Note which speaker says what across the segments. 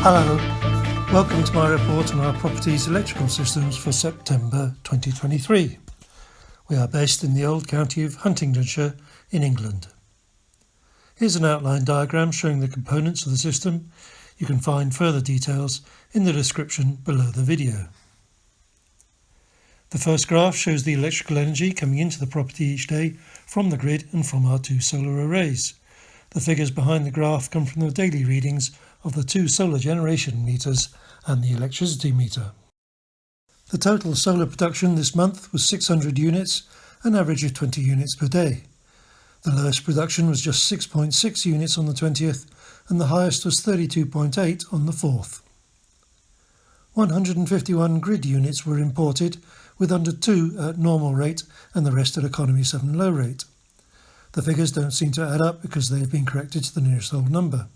Speaker 1: Hello, welcome to my report on our property's electrical systems for September 2023. We are based in the old county of Huntingdonshire in England. Here's an outline diagram showing the components of the system. You can find further details in the description below the video. The first graph shows the electrical energy coming into the property each day from the grid and from our two solar arrays. The figures behind the graph come from the daily readings of the two solar generation meters and the electricity meter. The total solar production this month was 600 units, an average of 20 units per day. The lowest production was just 6.6 units on the 20th and the highest was 32.8 on the 4th. 151 grid units were imported, with under 2 at normal rate and the rest at economy 7 low rate. The figures don't seem to add up because they have been corrected to the nearest whole number.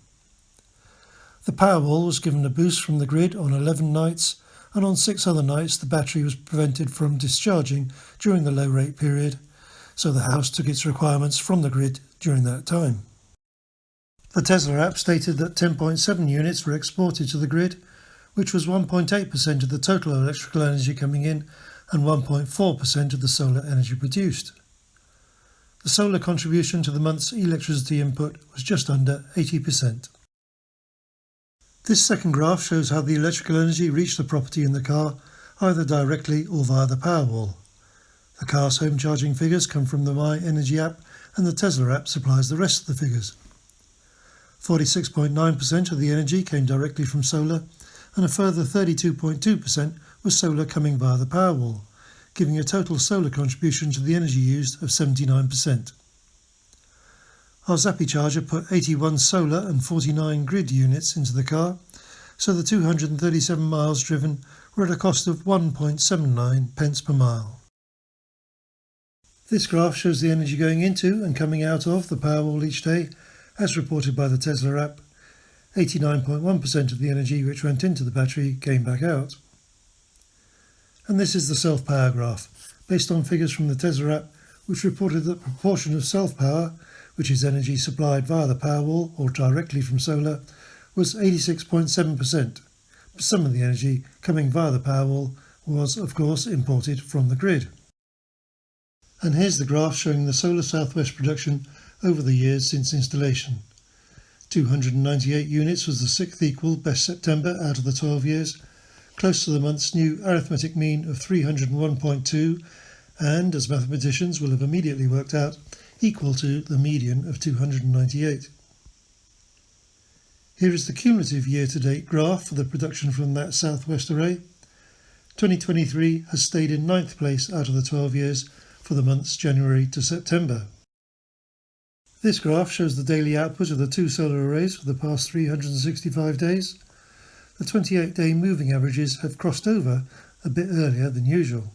Speaker 1: The Powerwall was given a boost from the grid on 11 nights, and on 6 other nights the battery was prevented from discharging during the low rate period, so the house took its requirements from the grid during that time. The Tesla app stated that 10.7 units were exported to the grid, which was 1.8% of the total electrical energy coming in and 1.4% of the solar energy produced. The solar contribution to the month's electricity input was just under 80%. This second graph shows how the electrical energy reached the property in the car, either directly or via the Powerwall. The car's home charging figures come from the My Energy app, and the Tesla app supplies the rest of the figures. 46.9% of the energy came directly from solar, and a further 32.2% was solar coming via the Powerwall, giving a total solar contribution to the energy used of 79%. Our Zappi charger put 81 solar and 49 grid units into the car, so the 237 miles driven were at a cost of 1.79 pence per mile. This graph shows the energy going into and coming out of the Powerwall each day, as reported by the Tesla app. 89.1% of the energy which went into the battery came back out. And this is the self-power graph, based on figures from the Tesla app, which reported that the proportion of self-power, which is energy supplied via the Powerwall or directly from solar, was 86.7%. Some of the energy coming via the Powerwall was, of course, imported from the grid. And here's the graph showing the solar southwest production over the years since installation. 298 units was the sixth equal best September out of the 12 years, close to the month's new arithmetic mean of 301.2 and, as mathematicians will have immediately worked out, equal to the median of 298. Here is the cumulative year-to-date graph for the production from that southwest array. 2023 has stayed in 9th place out of the 12 years for the months January to September. This graph shows the daily output of the two solar arrays for the past 365 days. The 28-day moving averages have crossed over a bit earlier than usual.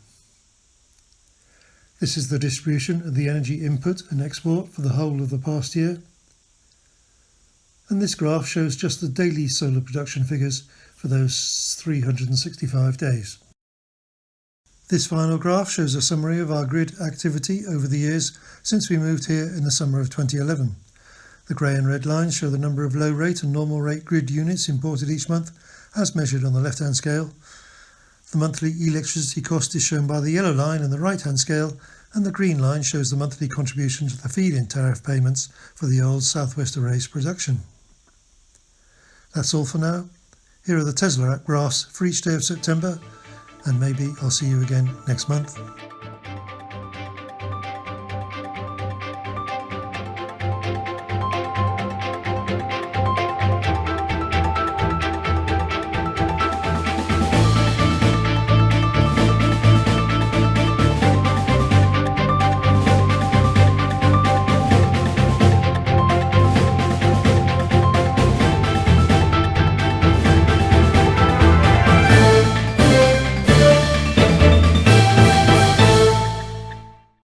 Speaker 1: This is the distribution of the energy input and export for the whole of the past year. And this graph shows just the daily solar production figures for those 365 days. This final graph shows a summary of our grid activity over the years since we moved here in the summer of 2011. The grey and red lines show the number of low rate and normal rate grid units imported each month as measured on the left-hand scale. The monthly electricity cost is shown by the yellow line in the right-hand scale, and the green line shows the monthly contribution to the feed-in tariff payments for the old Southwest Array's production. That's all for now. Here are the Tesla app graphs for each day of September, and maybe I'll see you again next month.